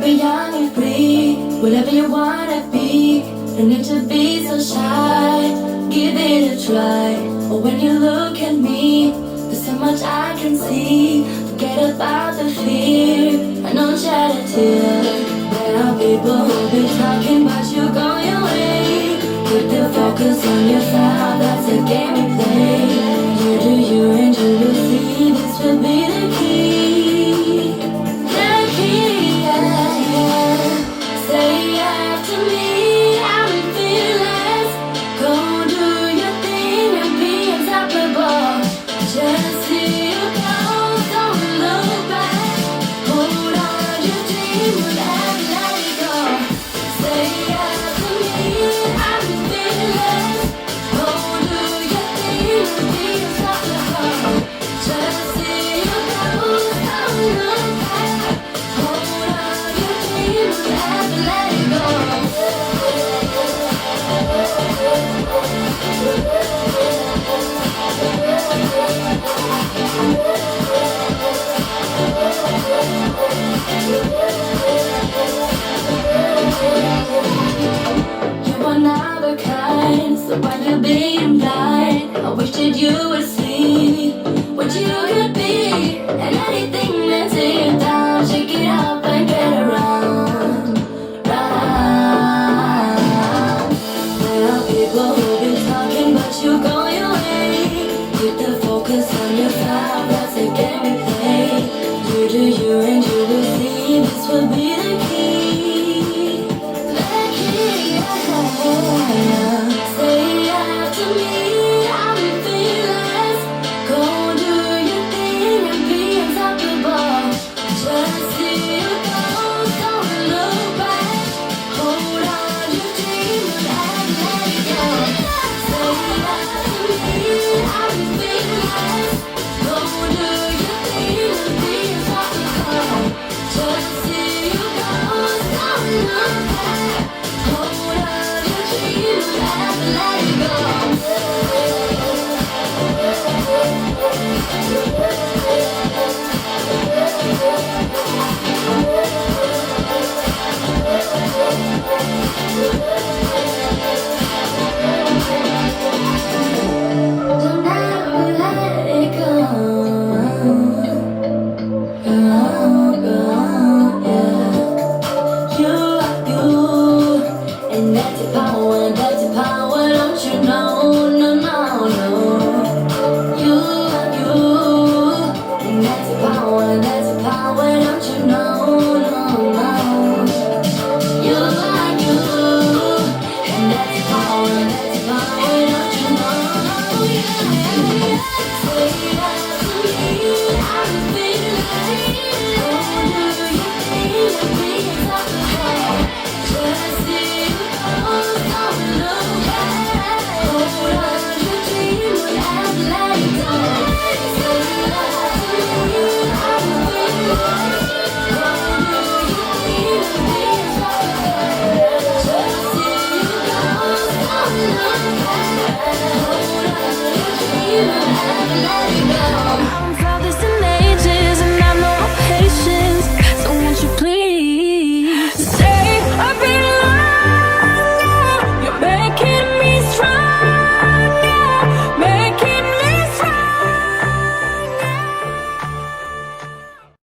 Forever young and free, whatever you wanna be. Don't need to be so shy, give it a try. But when you look at me, there's so much I can see. Forget about the fear, I know shed a tear. There are people who'll be talking about you going your way. Put the focus on yourself, that's the game we play. You do you and you will see, this will be the key. The key, yeah. Say after me, I'm fearless. Go do your thing and be unstoppable. Just see you go, don't look back. Hold on, your dream will never let it go. Say after me, I'm fearless. Go do your thing and be unstoppable. Just see you go, don't look back. Hold on, your dream will never let it go. You are not a kind, so why you being blind? I wish that you would see what you could be, and anything that take you down, shake it up and get around, round. There are people who've been talking, but you go your way. Keep the focus on yourself, that's the game we play. You do you and you will see, this will be the key. The key, yeah. Say after me, I'm fearless. Go do your thing and be unstoppable. Just see you go, don't look back. Hold on, your dream will never let it go. Say after me, I'm fearless. Go do your thing and be unstoppable. Just see you go, don't look back.